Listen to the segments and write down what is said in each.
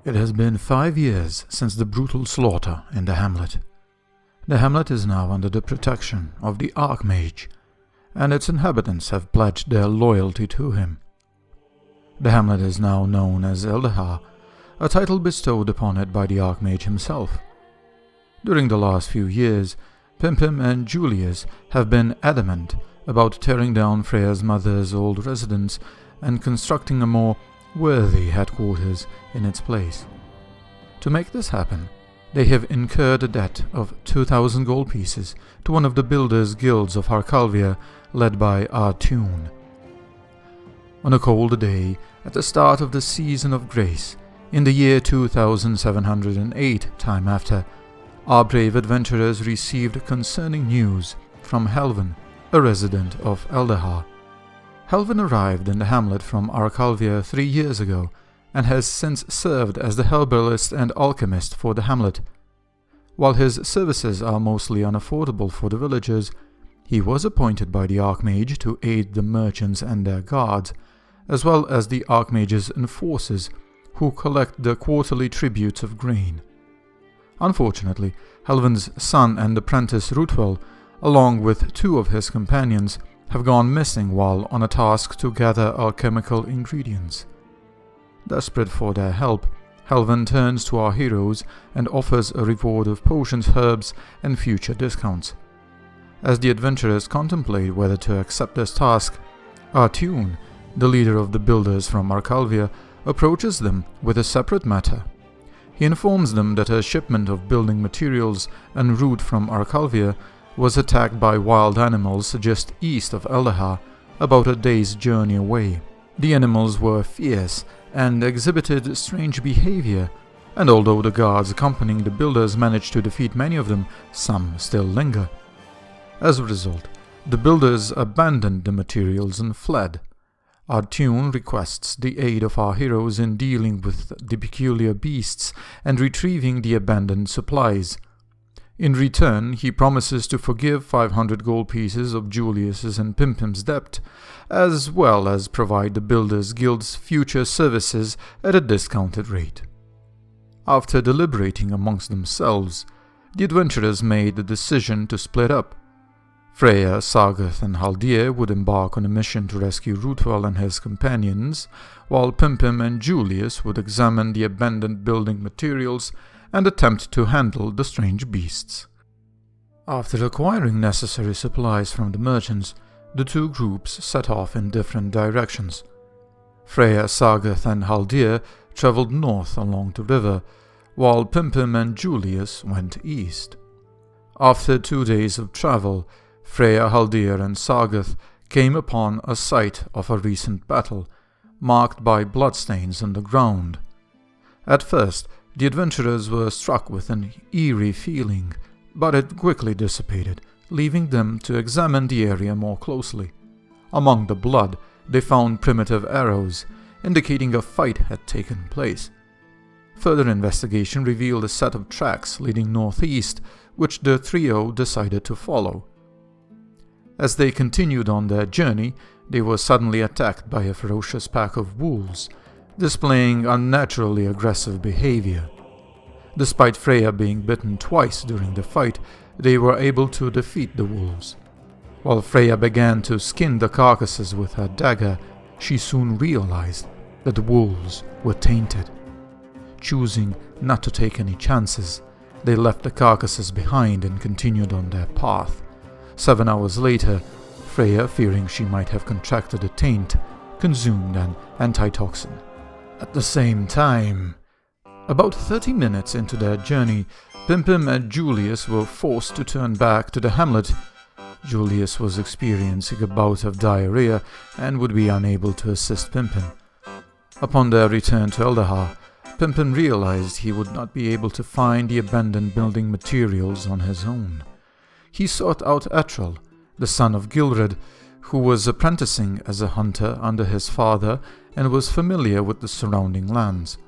It has been 5 years since the brutal slaughter in the hamlet. The hamlet is now under the protection of the Archmage, and its inhabitants have pledged their loyalty to him. The hamlet is now known as Eldahar, a title bestowed upon it by the Archmage himself. During the last few years, Pimpim and Julius have been adamant about tearing down Freya's mother's old residence and constructing a more worthy headquarters in its place. To make this happen, they have incurred a debt of 2,000 gold pieces to one of the builders' guilds of Harkalvia, led by Artune. On a cold day, at the start of the season of grace, in the year 2708 time after, our brave adventurers received concerning news from Helvin, a resident of Eldahar. Helvin arrived in the hamlet from Arkalvia 3 years ago, and has since served as the herbalist and alchemist for the hamlet. While his services are mostly unaffordable for the villagers, he was appointed by the Archmage to aid the merchants and their guards, as well as the Archmage's enforcers, who collect the quarterly tributes of grain. Unfortunately, Helvin's son and apprentice Rutwell, along with 2 of his companions, have gone missing while on a task to gather alchemical ingredients. Desperate for their help, Helvin turns to our heroes and offers a reward of potions, herbs, and future discounts. As the adventurers contemplate whether to accept this task, Artune, the leader of the builders from Arkalvia, approaches them with a separate matter. He informs them that a shipment of building materials en route from Arkalvia was attacked by wild animals just east of Eldahar, about a day's journey away. The animals were fierce and exhibited strange behavior, and although the guards accompanying the builders managed to defeat many of them, some still linger. As a result, the builders abandoned the materials and fled. Artune requests the aid of our heroes in dealing with the peculiar beasts and retrieving the abandoned supplies. In return, he promises to forgive 500 gold pieces of Julius's and Pimpim's debt, as well as provide the Builders Guild's future services at a discounted rate. After deliberating amongst themselves, the adventurers made the decision to split up. Freya, Sargoth, and Haldir would embark on a mission to rescue Rutwell and his companions, while Pimpim and Julius would examine the abandoned building materials and attempt to handle the strange beasts. After acquiring necessary supplies from the merchants, the 2 groups set off in different directions. Freya, Sargoth, and Haldir travelled north along the river, while Pimpim and Julius went east. After 2 days of travel, Freya, Haldir, and Sargoth came upon a site of a recent battle, marked by bloodstains on the ground. At first, the adventurers were struck with an eerie feeling, but it quickly dissipated, leaving them to examine the area more closely. Among the blood, they found primitive arrows, indicating a fight had taken place. Further investigation revealed a set of tracks leading northeast, which the trio decided to follow. As they continued on their journey, they were suddenly attacked by a ferocious pack of wolves, displaying unnaturally aggressive behavior. Despite Freya being bitten twice during the fight, they were able to defeat the wolves. While Freya began to skin the carcasses with her dagger, she soon realized that the wolves were tainted. Choosing not to take any chances, they left the carcasses behind and continued on their path. 7 hours later, Freya, fearing she might have contracted a taint, consumed an antitoxin. At the same time, about 30 minutes into their journey, Pimpim and Julius were forced to turn back to the hamlet. Julius was experiencing a bout of diarrhea and would be unable to assist Pimpim. Upon their return to Eldahar, Pimpim realized he would not be able to find the abandoned building materials on his own. He sought out Etrel, the son of Gilred, who was apprenticing as a hunter under his father and was familiar with the surrounding lands.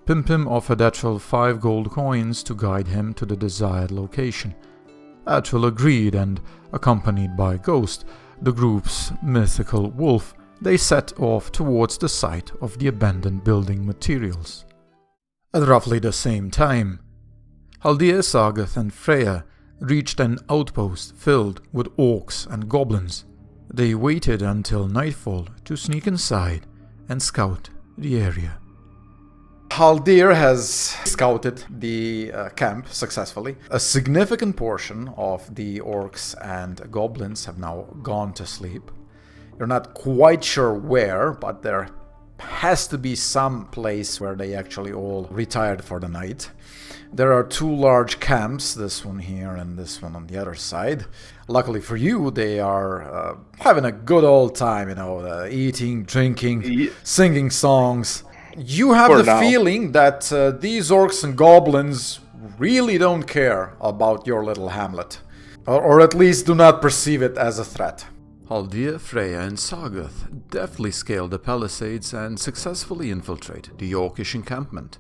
Pimpim offered Etrel 5 gold coins to guide him to the desired location. Etrel agreed and, accompanied by Ghost, the group's mythical wolf, they set off towards the site of the abandoned building materials. At roughly the same time, Haldir, Sargoth and Freya reached an outpost filled with orcs and goblins. They waited until nightfall to sneak inside and scout the area. Haldir has scouted the camp successfully. A significant portion of the orcs and goblins have now gone to sleep. You're not quite sure where, but there has to be some place where they actually all retired for the night. There are two large camps, this one here and this one on the other side. Luckily for you, they are having a good old time, eating, drinking, singing songs. You have the feeling that these orcs and goblins really don't care about your little hamlet, or at least do not perceive it as a threat. Haldir, Freya and Sargoth deftly scale the palisades and successfully infiltrate the orcish encampment.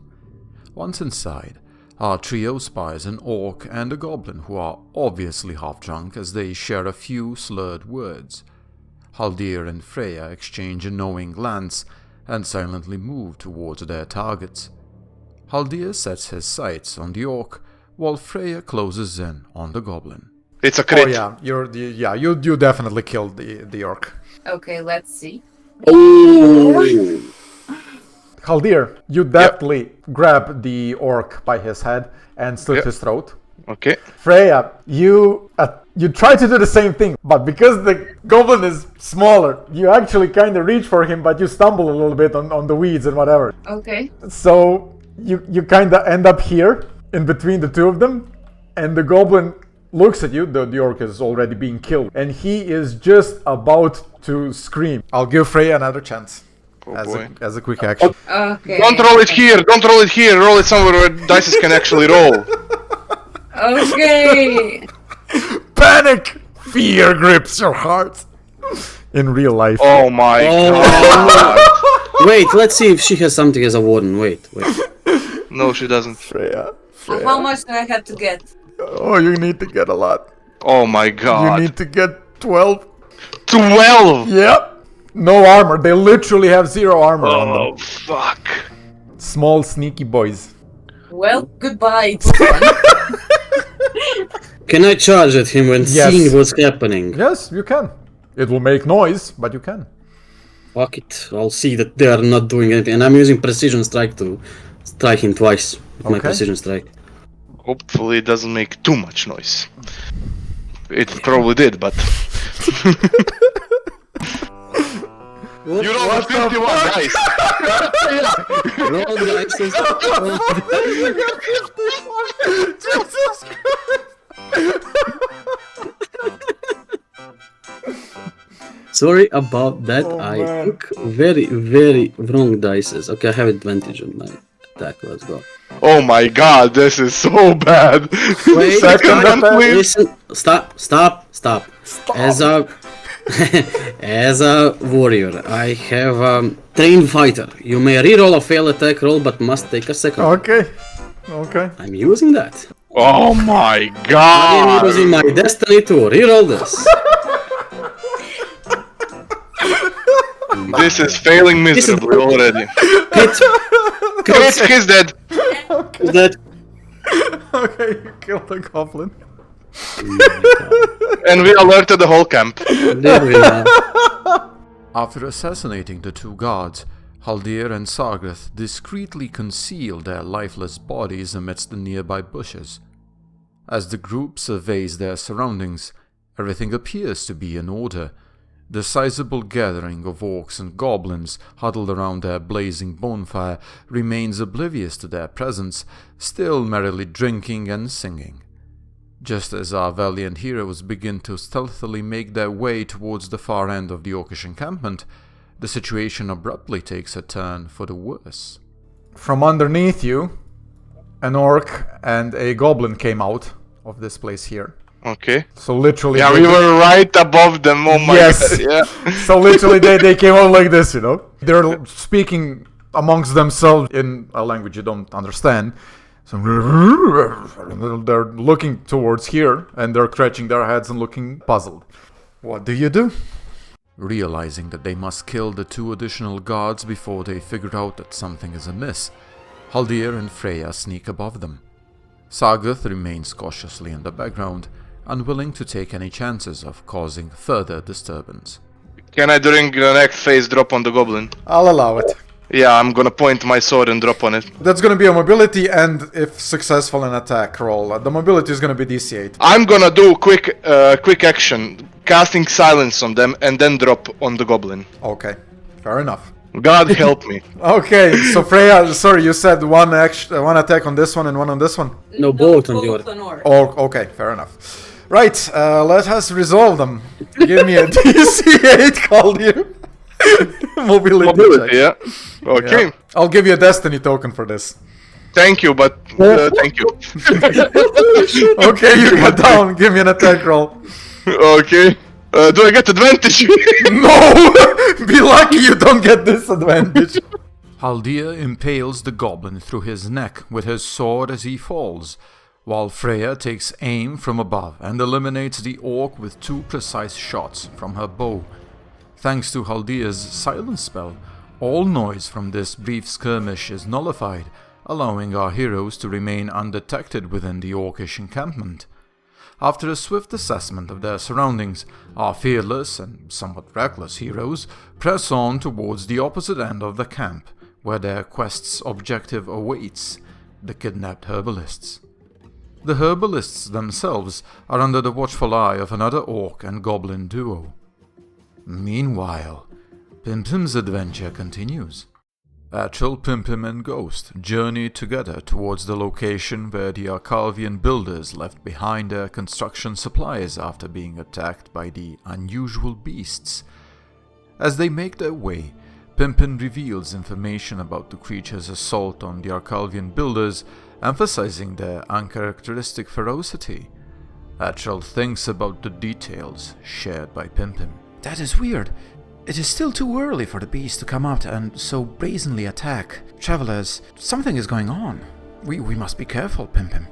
Once inside, our trio spies an orc and a goblin who are obviously half-drunk as they share a few slurred words. Haldir and Freya exchange a knowing glance and silently move towards their targets. Haldir sets his sights on the orc, while Freya closes in on the goblin. It's a crit. Oh yeah, you definitely killed the orc. Okay, let's see. Oh! Haldir, you deftly grab the orc by his head and slit his throat. Okay. Freya, you try to do the same thing, but because the goblin is smaller, you actually kind of reach for him, but you stumble a little bit on the weeds and whatever. Okay. So you kind of end up here in between the two of them, and the goblin looks at you. The orc is already being killed, and he is just about to scream. I'll give Freya another chance. As a quick action. Okay. Don't roll it here! Don't roll it here! Roll it somewhere where dice can actually roll. Okay. Panic! Fear grips your heart. In real life. Oh my god. Wait, let's see if she has something as a warden. Wait. No, she doesn't. Freya. How much do I have to get? Oh, you need to get a lot. Oh my god. You need to get 12. 12! Yep. No armor. They literally have 0 armor on them. Oh, fuck. Small, sneaky boys. Well, goodbye. Can I charge at him when seeing what's happening? Yes, you can. It will make noise, but you can. Fuck it. I'll see that they are not doing anything. And I'm using precision strike to strike him twice with my precision strike. Hopefully it doesn't make too much noise. It probably did, but... You rolled a 51, nice! Roll the dice. Jesus Christ! Sorry about that. Oh, I man. took very, very wrong dices. Okay, I have advantage on my attack. Let's go. Oh my god, this is so bad! Wait, Second one, please! listen. Stop. As a warrior, I have a trained fighter. You may reroll a failed attack roll, but must take a second. Okay. I'm using that. Oh my I am god! using my destiny to reroll this. This is failing miserably already. Crit. He's dead! Is that? Okay, you killed the goblin. And we alerted the whole camp. There we are. After assassinating the two guards, Haldir and Sargoth discreetly conceal their lifeless bodies amidst the nearby bushes. As the group surveys their surroundings, everything appears to be in order. The sizable gathering of orcs and goblins huddled around their blazing bonfire remains oblivious to their presence, still merrily drinking and singing. Just as our valiant heroes begin to stealthily make their way towards the far end of the orcish encampment, the situation abruptly takes a turn for the worse. From underneath you, an orc and a goblin came out of this place here. Okay. So literally... Yeah, we were right above them, oh my god, yeah. So literally they came out like this, They're speaking amongst themselves in a language you don't understand. So they're looking towards here, and they're scratching their heads and looking puzzled. What do you do? Realizing that they must kill the two additional guards before they figure out that something is amiss, Haldir and Freya sneak above them. Sargoth remains cautiously in the background, unwilling to take any chances of causing further disturbance. Can I during the next phase drop on the goblin? I'll allow it. Yeah, I'm gonna point my sword and drop on it. That's gonna be a mobility, and if successful, an attack roll. The mobility is gonna be DC8. I'm gonna do quick action, casting silence on them, and then drop on the goblin. Okay, fair enough. God help me. Okay, so Freya, sorry, you said one attack on this one and one on this one? No, both on the other. Or. Oh, okay, fair enough. Right, let us resolve them. Give me a DC8, called you. Mobility check. Yeah. Okay. Yeah. I'll give you a destiny token for this. Thank you, but thank you. Okay, you got down. Give me an attack roll. Okay. Do I get advantage? No! Be lucky you don't get disadvantage. Haldir impales the goblin through his neck with his sword as he falls, while Freya takes aim from above and eliminates the orc with 2 precise shots from her bow. Thanks to Haldir's silence spell, all noise from this brief skirmish is nullified, allowing our heroes to remain undetected within the orcish encampment. After a swift assessment of their surroundings, our fearless and somewhat reckless heroes press on towards the opposite end of the camp, where their quest's objective awaits: the kidnapped herbalists. The herbalists themselves are under the watchful eye of another orc and goblin duo. Meanwhile, Pimpim's adventure continues. Atchel, Pimpim and Ghost journey together towards the location where the Arcalvian builders left behind their construction supplies after being attacked by the unusual beasts. As they make their way, Pimpin reveals information about the creature's assault on the Arcalvian builders, emphasizing their uncharacteristic ferocity. Atchel thinks about the details shared by Pimpim. That is weird. It is still too early for the beast to come out and so brazenly attack. Travelers, something is going on. We must be careful, Pimpim.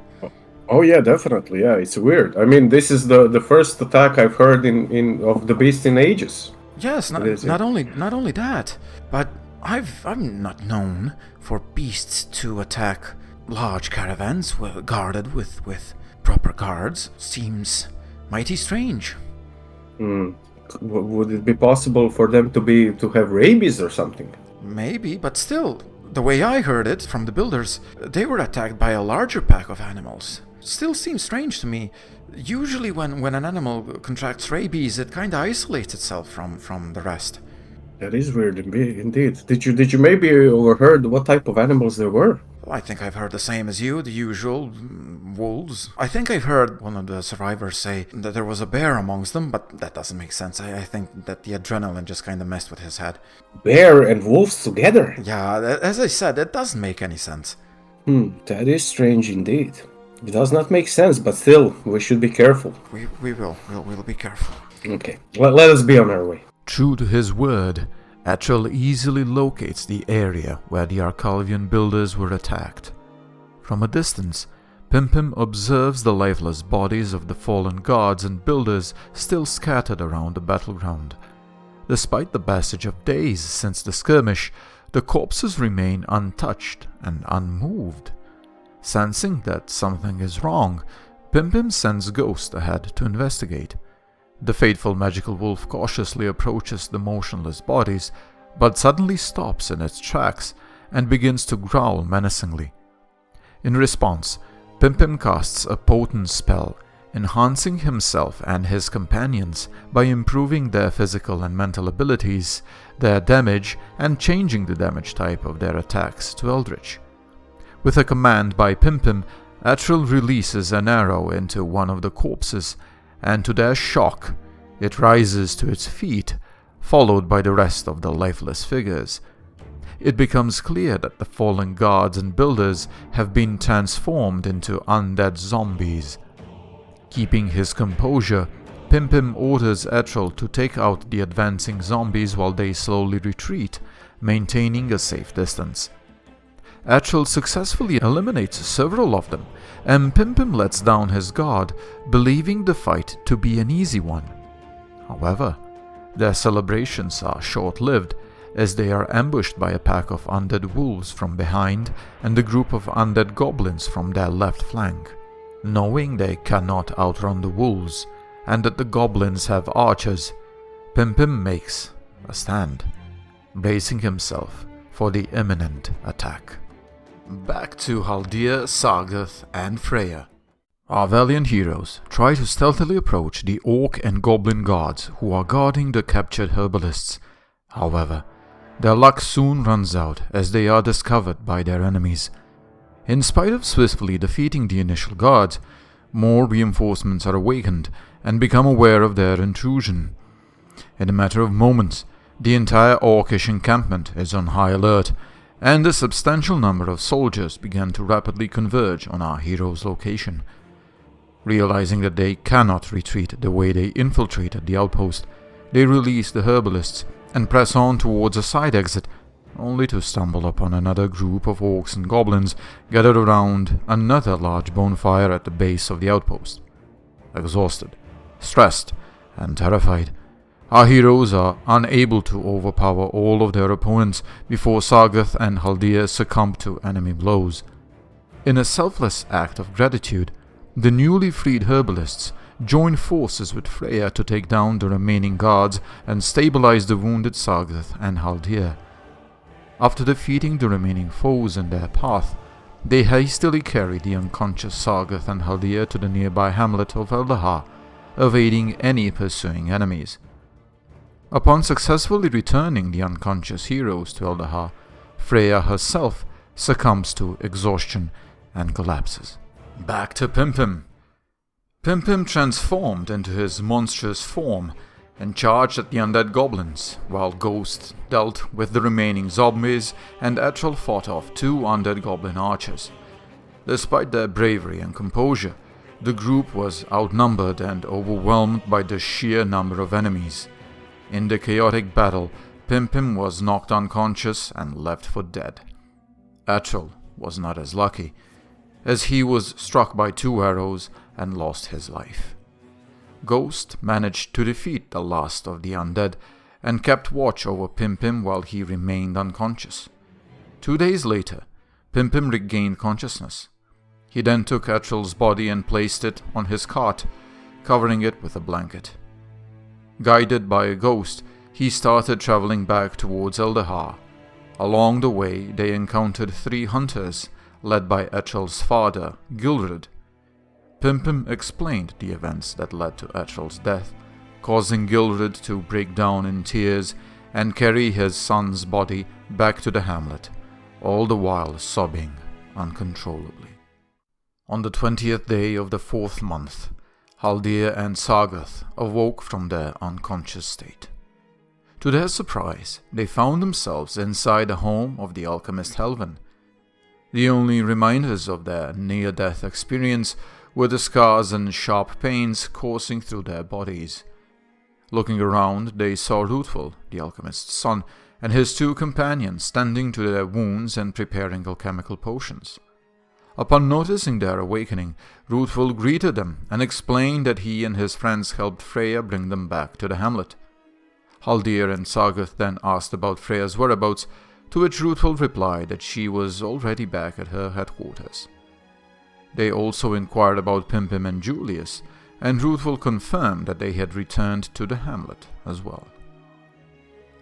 Oh yeah, definitely. Yeah, it's weird. I mean, this is the first attack I've heard of the beast in ages. Yes, not only that, but I'm not known for beasts to attack large caravans guarded with proper guards. Seems mighty strange. Would it be possible for them to have rabies or something? Maybe, but still, the way I heard it from the builders, they were attacked by a larger pack of animals. Still seems strange to me. Usually when an animal contracts rabies, it kinda isolates itself from the rest. That is weird indeed. Did you maybe overheard what type of animals there were? I think I've heard the same as you, the usual wolves. I think I've heard one of the survivors say that there was a bear amongst them, but that doesn't make sense. I think that the adrenaline just kind of messed with his head. Bear and wolves together? Yeah, as I said, it doesn't make any sense. That is strange indeed. It does not make sense, but still, we should be careful. We'll be careful. Okay, let us be on our way. True to his word, Atchel easily locates the area where the Arcalvian builders were attacked. From a distance, Pimpim observes the lifeless bodies of the fallen guards and builders still scattered around the battleground. Despite the passage of days since the skirmish, the corpses remain untouched and unmoved. Sensing that something is wrong, Pimpim sends Ghost ahead to investigate. The fateful magical wolf cautiously approaches the motionless bodies, but suddenly stops in its tracks and begins to growl menacingly. In response, Pimpim casts a potent spell, enhancing himself and his companions by improving their physical and mental abilities, their damage, and changing the damage type of their attacks to Eldritch. With a command by Pimpim, Atchel releases an arrow into one of the corpses, and to their shock, it rises to its feet, followed by the rest of the lifeless figures. It becomes clear that the fallen guards and builders have been transformed into undead zombies. Keeping his composure, Pimpim orders Atchel to take out the advancing zombies while they slowly retreat, maintaining a safe distance. Atchel successfully eliminates several of them, and Pimpim lets down his guard, believing the fight to be an easy one. However, their celebrations are short-lived, as they are ambushed by a pack of undead wolves from behind and a group of undead goblins from their left flank. Knowing they cannot outrun the wolves, and that the goblins have archers, Pimpim makes a stand, bracing himself for the imminent attack. Back to Haldir, Sargoth, and Freya. Our valiant heroes try to stealthily approach the orc and goblin guards who are guarding the captured herbalists. However, their luck soon runs out as they are discovered by their enemies. In spite of swiftly defeating the initial guards, more reinforcements are awakened and become aware of their intrusion. In a matter of moments, the entire orcish encampment is on high alert, and a substantial number of soldiers begin to rapidly converge on our heroes' location. Realizing that they cannot retreat the way they infiltrated the outpost, they release the herbalists and press on towards a side exit, only to stumble upon another group of orcs and goblins gathered around another large bonfire at the base of the outpost. Exhausted, stressed, and terrified, our heroes are unable to overpower all of their opponents before Sargoth and Haldir succumb to enemy blows. In a selfless act of gratitude, the newly freed herbalists join forces with Freya to take down the remaining guards and stabilize the wounded Sargoth and Haldir. After defeating the remaining foes in their path, they hastily carry the unconscious Sargoth and Haldir to the nearby hamlet of Eldahar, evading any pursuing enemies. Upon successfully returning the unconscious heroes to Eldahar, Freya herself succumbs to exhaustion and collapses. Back to Pimpim. Pimpim transformed into his monstrous form and charged at the undead goblins, while Ghost dealt with the remaining zombies and Etrel fought off 2 undead goblin archers. Despite their bravery and composure, the group was outnumbered and overwhelmed by the sheer number of enemies. In the chaotic battle, Pimpim was knocked unconscious and left for dead. Etrel was not as lucky, as he was struck by 2 arrows and lost his life. Ghost managed to defeat the last of the undead and kept watch over Pimpim while he remained unconscious. 2 days later, Pimpim regained consciousness. He then took Etrel's body and placed it on his cart, covering it with a blanket. Guided by a ghost, he started traveling back towards Eldahar. Along the way, they encountered 3 hunters, led by Etrel's father, Gilred. Pimpim explained the events that led to Etrel's death, causing Gilred to break down in tears and carry his son's body back to the hamlet, all the while sobbing uncontrollably. On the 20th day of the 4th month, Haldir and Sargoth awoke from their unconscious state. To their surprise, they found themselves inside the home of the alchemist Helvin. The only reminders of their near-death experience were the scars and sharp pains coursing through their bodies. Looking around, they saw Ruthful, the alchemist's son, and his 2 companions tending to their wounds and preparing alchemical potions. Upon noticing their awakening, Ruthful greeted them and explained that he and his friends helped Freya bring them back to the hamlet. Haldir and Sargoth then asked about Freya's whereabouts, to which Ruthful replied that she was already back at her headquarters. They also inquired about Pimpim and Julius, and Ruthful confirmed that they had returned to the hamlet as well.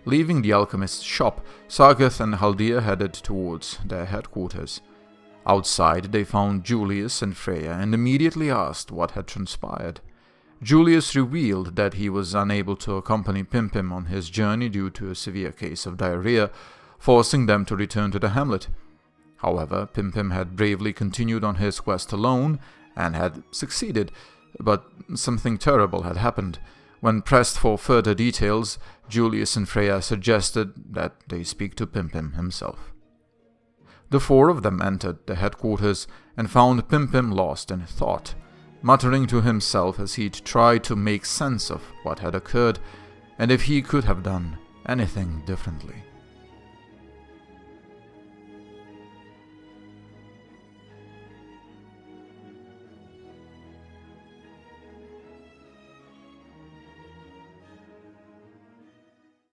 Leaving the alchemist's shop, Sargoth and Haldir headed towards their headquarters. Outside, they found Julius and Freya and immediately asked what had transpired. Julius revealed that he was unable to accompany Pimpim on his journey due to a severe case of diarrhea, forcing them to return to the hamlet. However, Pimpim had bravely continued on his quest alone and had succeeded, but something terrible had happened. When pressed for further details, Julius and Freya suggested that they speak to Pimpim himself. The 4 of them entered the headquarters and found Pimpim lost in thought, muttering to himself as he'd tried to make sense of what had occurred and if he could have done anything differently.